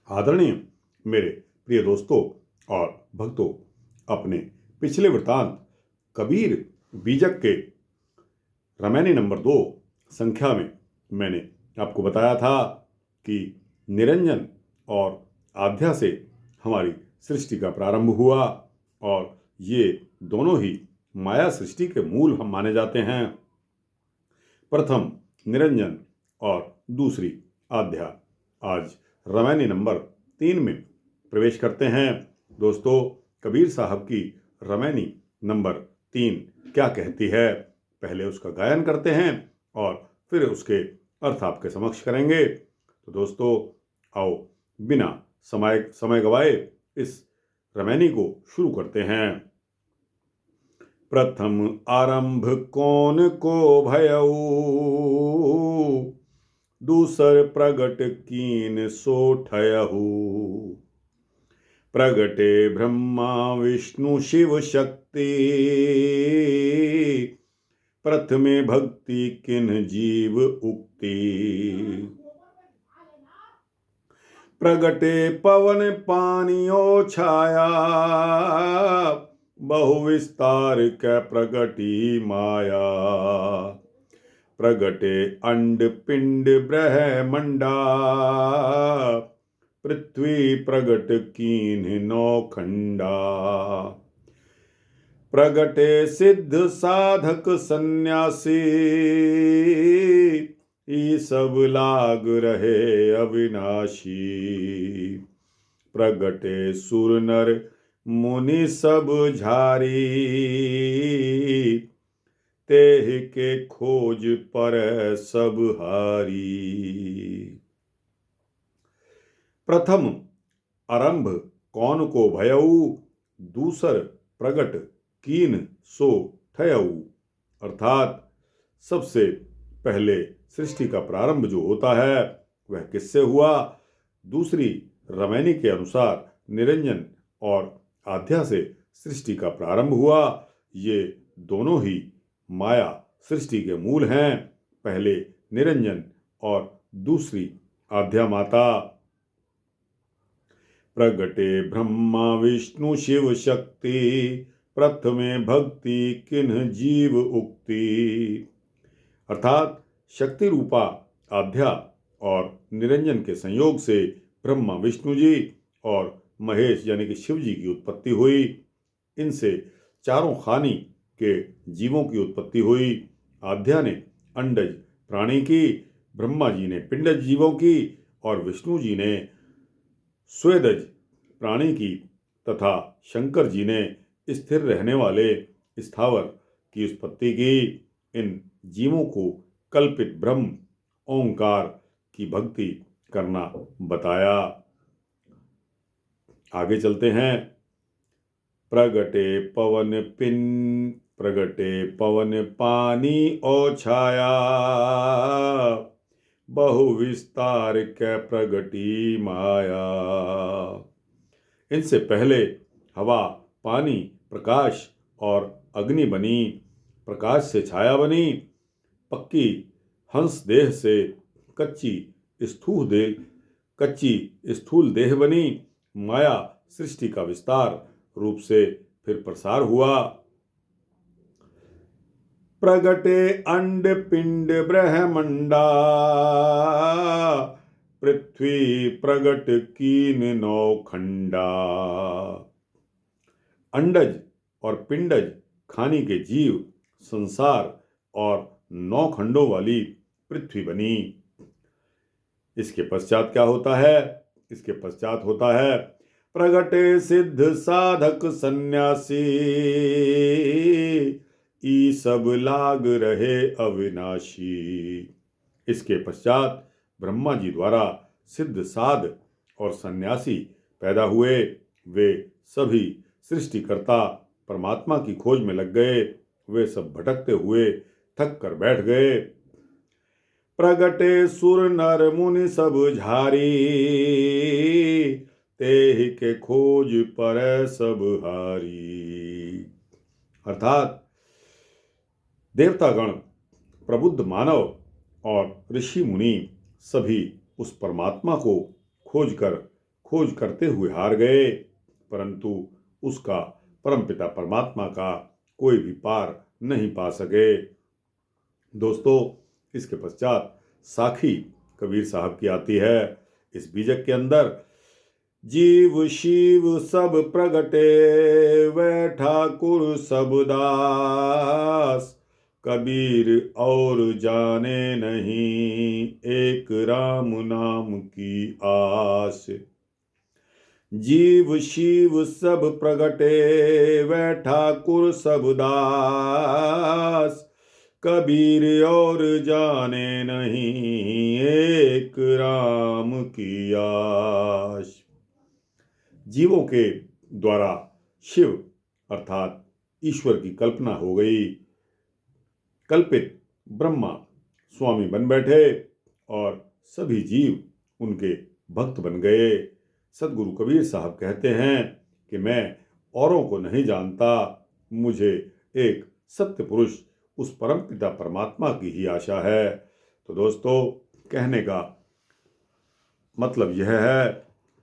आदरणीय मेरे प्रिय दोस्तों और भक्तों, अपने पिछले वृतांत कबीर बीजक के रामायणी नंबर 2 संख्या में मैंने आपको बताया था कि निरंजन और आध्या से हमारी सृष्टि का प्रारंभ हुआ और ये दोनों ही माया सृष्टि के मूल हम माने जाते हैं। प्रथम निरंजन और दूसरी आध्या। आज रामायणी नंबर 3 में प्रवेश करते हैं। दोस्तों, कबीर साहब की रामायणी नंबर 3 क्या कहती है, पहले उसका गायन करते हैं और फिर उसके अर्थ आपके समक्ष करेंगे। तो दोस्तों, आओ बिना समय गवाए इस रामायणी को शुरू करते हैं। प्रथम आरंभ कौन को भयऊ, दूसर प्रगट कीन सो ठयहु। प्रगटे ब्रह्मा विष्णु शिव शक्ति, प्रथमे भक्ति किन जीव उक्ति। प्रगटे पवन पानियो छाया, बहु विस्तार कै प्रगटी माया। प्रगटे अंड पिंड ब्रह्मंडा, पृथ्वी प्रगट कीन नौ खंडा। प्रगटे सिद्ध साधक सन्यासी, ई सब लाग रहे अविनाशी। प्रगटे सुर नर मुनि सब झारी, तेह के खोज पर सब हारी। प्रथम आरंभ कौन को भयऊ, दूसर प्रगट कीन सो ठयऊ। अर्थात सबसे पहले सृष्टि का प्रारंभ जो होता है वह किससे हुआ। दूसरी रामायणी के अनुसार निरंजन और आध्या से सृष्टि का प्रारंभ हुआ। ये दोनों ही माया सृष्टि के मूल हैं, पहले निरंजन और दूसरी आध्या माता। प्रगटे ब्रह्मा विष्णु शिव शक्ति, प्रथमे भक्ति किन्ह जीव उक्ति। अर्थात शक्ति रूपा आध्या और निरंजन के संयोग से ब्रह्मा विष्णु जी और महेश यानी कि शिव जी की उत्पत्ति हुई। इनसे चारों खानी के जीवों की उत्पत्ति हुई। आध्या ने अंडज प्राणी की, ब्रह्मा जी ने पिंडज जीवों की और विष्णु जी ने स्वेदज प्राणी की तथा शंकर जी ने स्थिर रहने वाले स्थावर की उत्पत्ति की। इन जीवों को कल्पित ब्रह्म ओंकार की भक्ति करना बताया। आगे चलते हैं। प्रगटे पवन पानी और छाया, बहु विस्तार कै प्रगटी माया। इनसे पहले हवा, पानी, प्रकाश और अग्नि बनी। प्रकाश से छाया बनी, पक्की हंस देह से कच्ची स्थूल देह बनी। माया सृष्टि का विस्तार रूप से फिर प्रसार हुआ। प्रगटे अंड पिंड ब्रह्मंडा, पृथ्वी प्रगट कीन नौ खंडा। अंडज और पिंडज खानी के जीव, संसार और 9 खंडों वाली पृथ्वी बनी। इसके पश्चात क्या होता है? इसके पश्चात होता है प्रगटे सिद्ध साधक सन्यासी, ई सब लाग रहे अविनाशी। इसके पश्चात ब्रह्मा जी द्वारा सिद्ध साध और सन्यासी पैदा हुए। वे सभी सृष्टिकर्ता परमात्मा की खोज में लग गए। वे सब भटकते हुए थक कर बैठ गए। प्रगटे सुर नर मुनि सब झारी, तेहि के खोज पर सब हारी। अर्थात देवतागण, प्रबुद्ध मानव और ऋषि मुनि सभी उस परमात्मा को खोजकर खोज करते हुए हार गए, परंतु उसका परमपिता परमात्मा का कोई भी पार नहीं पा सके। दोस्तों, इसके पश्चात साखी कबीर साहब की आती है। इस बीजक के अंदर जीव शिव सब प्रगटे, वै ठाकुर सब दास, कबीर और जाने नहीं, एक राम नाम की आस। जीव शिव सब प्रगटे, वै ठाकुर सब दास, कबीर और जाने नहीं, एक राम की आस। जीवों के द्वारा शिव अर्थात ईश्वर की कल्पना हो गई। कल्पित ब्रह्मा स्वामी बन बैठे और सभी जीव उनके भक्त बन गए। सदगुरु कबीर साहब कहते हैं कि मैं औरों को नहीं जानता, मुझे एक सत्य पुरुष उस परमपिता परमात्मा की ही आशा है। तो दोस्तों, कहने का मतलब यह है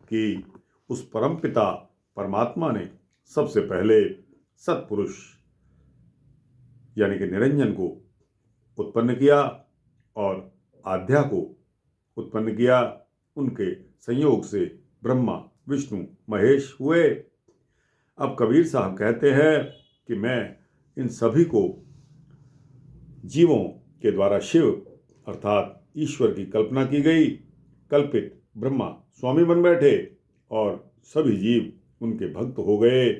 कि उस परमपिता परमात्मा ने सबसे पहले सत्पुरुष यानी कि निरंजन को उत्पन्न किया और आध्या को उत्पन्न किया। उनके संयोग से ब्रह्मा विष्णु महेश हुए। अब कबीर साहब कहते हैं कि मैं इन सभी को जीवों के द्वारा शिव अर्थात ईश्वर की कल्पना की गई, कल्पित ब्रह्मा स्वामी बन बैठे और सभी जीव उनके भक्त हो गए।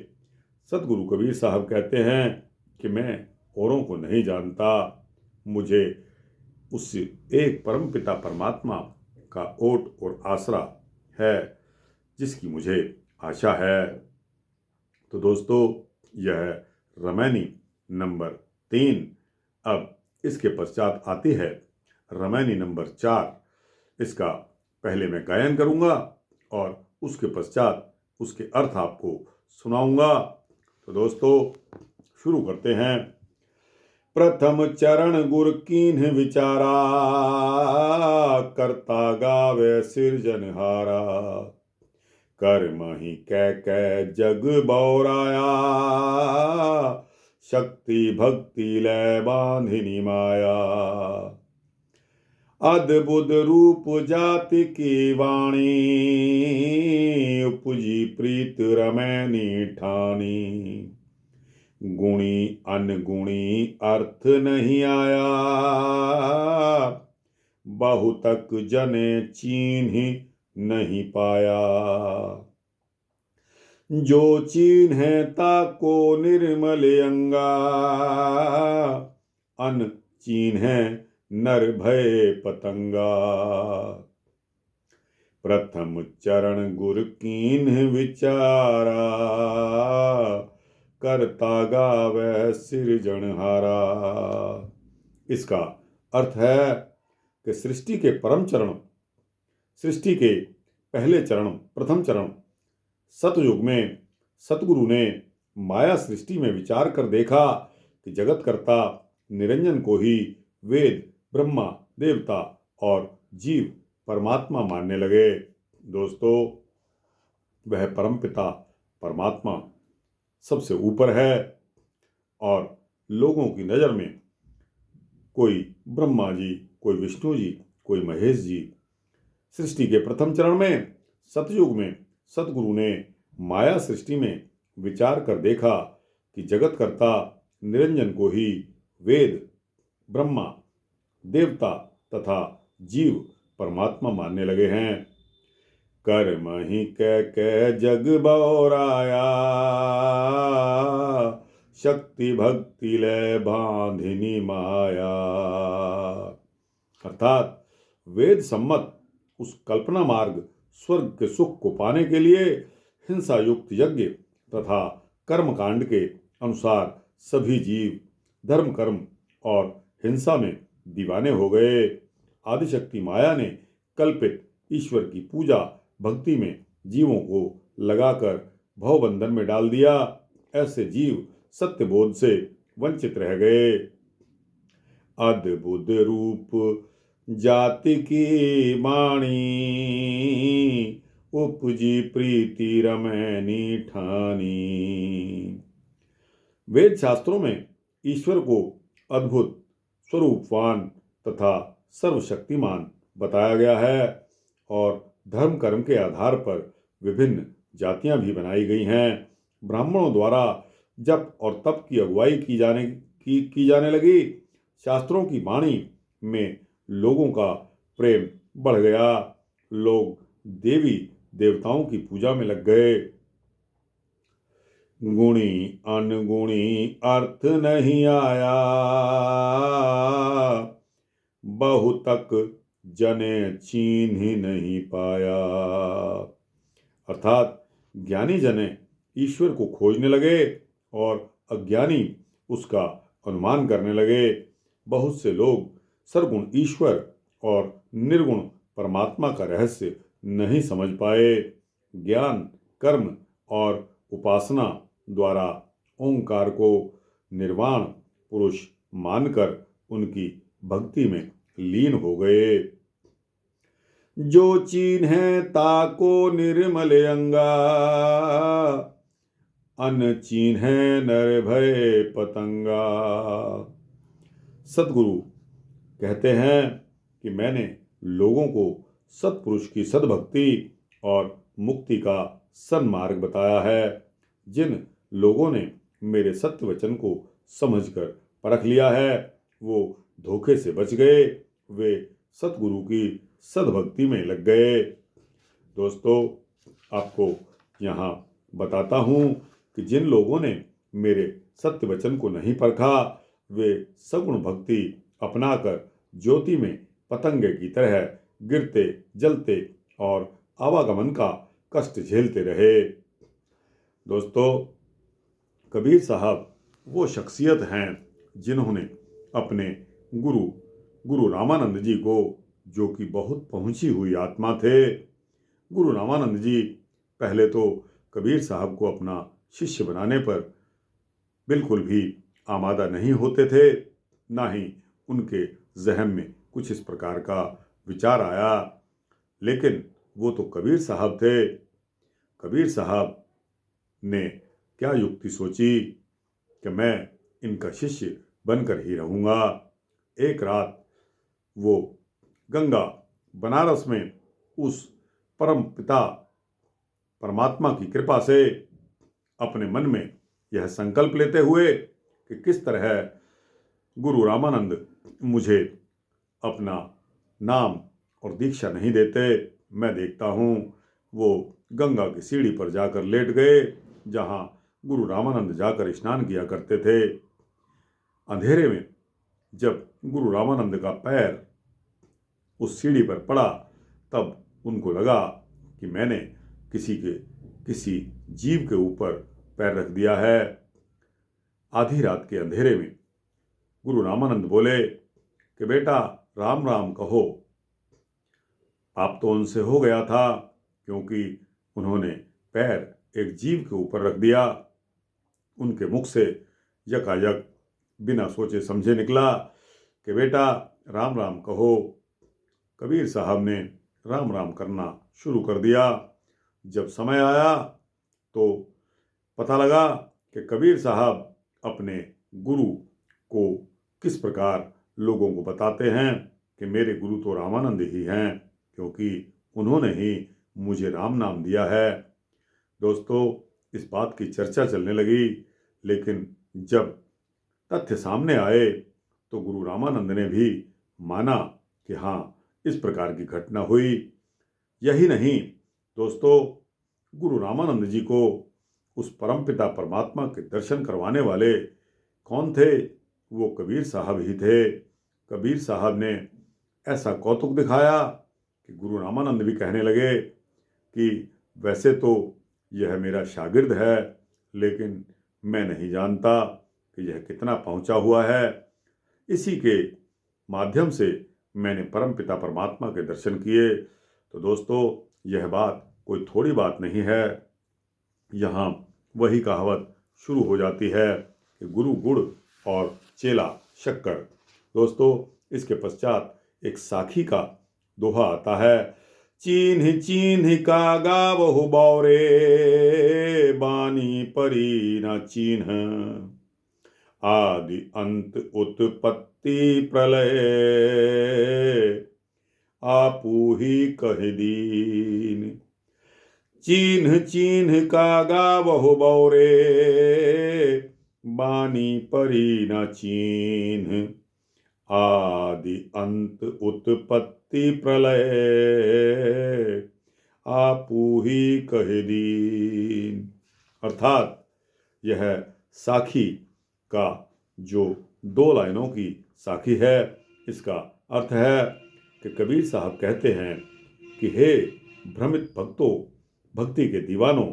सदगुरु कबीर साहब कहते हैं कि मैं औरों को नहीं जानता, मुझे उस एक परमपिता परमात्मा का ओट और आसरा है जिसकी मुझे आशा है। तो दोस्तों, यह रामायणी नंबर 3। अब इसके पश्चात आती है रामायणी नंबर 4। इसका पहले मैं गायन करूंगा और उसके पश्चात उसके अर्थ आपको सुनाऊंगा। तो दोस्तों, शुरू करते हैं। प्रथम चरण गुर कीन्ह विचारा, करता गावे सिरजनहारा, कर मही कै जग बौराया, शक्ति भक्ति लय बांधिनी माया, अद्भुत रूप जाति की वाणी, उपजी प्रीत रमैनी ठानी, गुणी अनगुणी अर्थ नहीं आया, बहुतक जने चीन्ह नहीं पाया, जो चीन्ह ताको निर्मल अंगा, अन चीन्ह नर भय पतंगा, प्रथम चरण गुर कीन्ह विचारा, करता गावे सिरजनहारा। इसका अर्थ है कि सृष्टि के परम चरण, सृष्टि के पहले चरण, प्रथम चरण सतयुग में सतगुरु ने माया सृष्टि में विचार कर देखा कि जगतकर्ता निरंजन को ही वेद ब्रह्मा देवता और जीव परमात्मा मानने लगे। दोस्तों, वह परमपिता परमात्मा सबसे ऊपर है और लोगों की नज़र में कोई ब्रह्मा जी, कोई विष्णु जी, कोई महेश जी। सृष्टि के प्रथम चरण में सतयुग में सतगुरु ने माया सृष्टि में विचार कर देखा कि जगतकर्ता निरंजन को ही वेद ब्रह्मा देवता तथा जीव परमात्मा मानने लगे हैं। कर मही कै जग बौराया, शक्ति भक्ति लय बांधिनी माया। अर्थात वेद सम्मत उस कल्पना मार्ग स्वर्ग के सुख को पाने के लिए हिंसा युक्त यज्ञ तथा कर्मकांड के अनुसार सभी जीव धर्म कर्म और हिंसा में दीवाने हो गए। आदिशक्ति माया ने कल्पित ईश्वर की पूजा भक्ति में जीवों को लगाकर भवबंधन में डाल दिया। ऐसे जीव सत्य बोध से वंचित रह गए। अद्भुत रूप जाति की वाणी, उपजी प्रीति रमैनी ठानी। वेद शास्त्रों में ईश्वर को अद्भुत, स्वरूपवान तथा सर्वशक्तिमान बताया गया है और धर्म कर्म के आधार पर विभिन्न जातियां भी बनाई गई हैं। ब्राह्मणों द्वारा जप और तप की अगुवाई की जाने लगी। शास्त्रों की वाणी में लोगों का प्रेम बढ़ गया। लोग देवी देवताओं की पूजा में लग गए। गुणी अनगुणी अर्थ नहीं आया, बहुतक जने चीन्ह ही नहीं पाया। अर्थात ज्ञानी जने ईश्वर को खोजने लगे और अज्ञानी उसका अनुमान करने लगे। बहुत से लोग सरगुण ईश्वर और निर्गुण परमात्मा का रहस्य नहीं समझ पाए। ज्ञान, कर्म और उपासना द्वारा ओंकार को निर्वाण पुरुष मानकर उनकी भक्ति में लीन हो गए। जो चीन्हे ताको निर्मल अंगा, अनचीन्हे नर भय पतंगा। सद्गुरु कहते हैं कि मैंने लोगों को सत्पुरुष की सद्भक्ति और मुक्ति का सन्मार्ग बताया है। जिन लोगों ने मेरे सत्य वचन को समझकर परख लिया है वो धोखे से बच गए, वे सतगुरु की सद्भक्ति में लग गए। दोस्तों, आपको यहाँ बताता हूँ कि जिन लोगों ने मेरे सत्य वचन को नहीं परखा वे सगुण भक्ति अपनाकर ज्योति में पतंगे की तरह गिरते जलते और आवागमन का कष्ट झेलते रहे। दोस्तों, कबीर साहब वो शख्सियत हैं जिन्होंने अपने गुरु रामानंद जी को, जो कि बहुत पहुंची हुई आत्मा थे, गुरु रामानंद जी पहले तो कबीर साहब को अपना शिष्य बनाने पर बिल्कुल भी आमादा नहीं होते थे, ना ही उनके जहन में कुछ इस प्रकार का विचार आया। लेकिन वो तो कबीर साहब थे। कबीर साहब ने क्या युक्ति सोची कि मैं इनका शिष्य बनकर ही रहूँगा। एक रात वो गंगा बनारस में उस परम पिता परमात्मा की कृपा से अपने मन में यह संकल्प लेते हुए कि किस तरह गुरु रामानंद मुझे अपना नाम और दीक्षा नहीं देते, मैं देखता हूँ। वो गंगा की सीढ़ी पर जाकर लेट गए जहाँ गुरु रामानंद जाकर स्नान किया करते थे। अंधेरे में जब गुरु रामानंद का पैर उस सीढ़ी पर पड़ा तब उनको लगा कि मैंने किसी जीव के ऊपर पैर रख दिया है। आधी रात के अंधेरे में गुरु रामानंद बोले कि बेटा राम राम कहो। पाप तो उनसे हो गया था क्योंकि उन्होंने पैर एक जीव के ऊपर रख दिया। उनके मुख से यकायक बिना सोचे समझे निकला कि बेटा राम राम कहो। कबीर साहब ने राम राम करना शुरू कर दिया। जब समय आया तो पता लगा कि कबीर साहब अपने गुरु को किस प्रकार लोगों को बताते हैं कि मेरे गुरु तो रामानंद ही हैं, क्योंकि उन्होंने ही मुझे राम नाम दिया है। दोस्तों, इस बात की चर्चा चलने लगी, लेकिन जब तथ्य सामने आए तो गुरु रामानंद ने भी माना कि हाँ, इस प्रकार की घटना हुई। यही नहीं दोस्तों, गुरु रामानंद जी को उस परमपिता परमात्मा के दर्शन करवाने वाले कौन थे? वो कबीर साहब ही थे। कबीर साहब ने ऐसा कौतुक दिखाया कि गुरु रामानंद भी कहने लगे कि वैसे तो यह मेरा शागिर्द है, लेकिन मैं नहीं जानता कि यह कितना पहुंचा हुआ है। इसी के माध्यम से मैंने परमपिता परमात्मा के दर्शन किए। तो दोस्तों, यह बात कोई थोड़ी बात नहीं है। यहाँ वही कहावत शुरू हो जाती है कि गुरु गुड़ और चेला शक्कर। दोस्तों, इसके पश्चात एक साखी का दोहा आता है चीन्ह चीन्ह का गावहु बौरे, बानी परी न चिन्ह। आदि अंत उत्पत्ति प्रलय, आपू ही कह दीन। चीन्ह चीन्ह का गावहु बौरे, बानी परी न चिन्ह। आदि अंत उत्पत्ति प्रलय, आपू ही कह दीन। अर्थात यह साखी का जो 2 लाइनों की साखी है, इसका अर्थ है कि कबीर साहब कहते हैं कि हे भ्रमित भक्तों, भक्ति के दीवानों,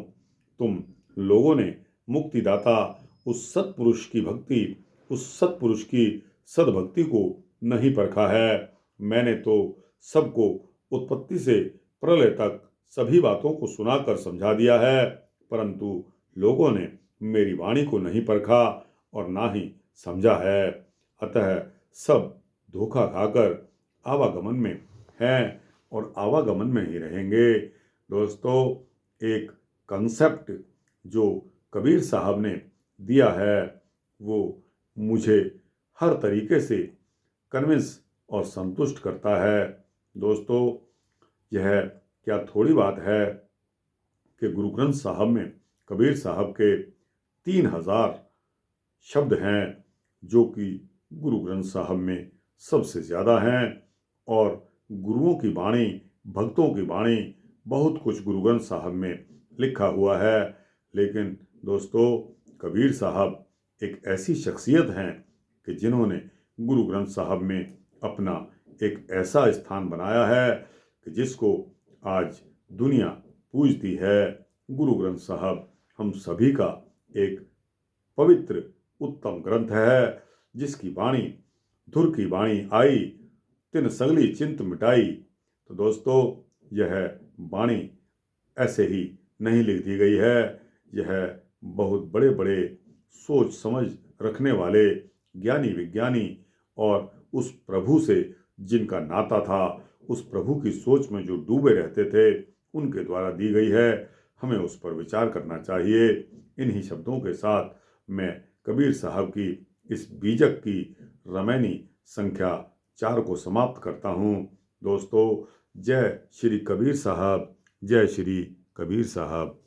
तुम लोगों ने मुक्तिदाता उस सत्पुरुष की भक्ति, उस सत्पुरुष की सद्भक्ति को नहीं परखा है। मैंने तो सबको उत्पत्ति से प्रलय तक सभी बातों को सुनाकर समझा दिया है, परंतु लोगों ने मेरी वाणी को नहीं परखा और ना ही समझा है। अतः सब धोखा खाकर आवागमन में हैं और आवागमन में ही रहेंगे। दोस्तों, एक कंसेप्ट जो कबीर साहब ने दिया है वो मुझे हर तरीके से कन्विंस और संतुष्ट करता है। दोस्तों, यह क्या थोड़ी बात है कि गुरु ग्रंथ साहब में कबीर साहब के 3000 शब्द हैं, जो कि गुरु ग्रंथ साहब में सबसे ज़्यादा हैं। और गुरुओं की वाणी, भक्तों की वाणी, बहुत कुछ गुरु ग्रंथ साहब में लिखा हुआ है। लेकिन दोस्तों, कबीर साहब एक ऐसी शख्सियत हैं कि जिन्होंने गुरु ग्रंथ साहब में अपना एक ऐसा स्थान बनाया है कि जिसको आज दुनिया पूजती है। गुरु ग्रंथ साहब हम सभी का एक पवित्र उत्तम ग्रंथ है, जिसकी वाणी धुर की वाणी आई, तिन सगली चिंत मिटाई। तो दोस्तों, यह वाणी ऐसे ही नहीं लिख दी गई है। यह बहुत बड़े बड़े सोच समझ रखने वाले ज्ञानी विज्ञानी और उस प्रभु से जिनका नाता था, उस प्रभु की सोच में जो डूबे रहते थे, उनके द्वारा दी गई है। हमें उस पर विचार करना चाहिए। इन्हीं शब्दों के साथ मैं कबीर साहब की इस बीजक की रमैनी संख्या 4 को समाप्त करता हूँ। दोस्तों, जय श्री कबीर साहब, जय श्री कबीर साहब।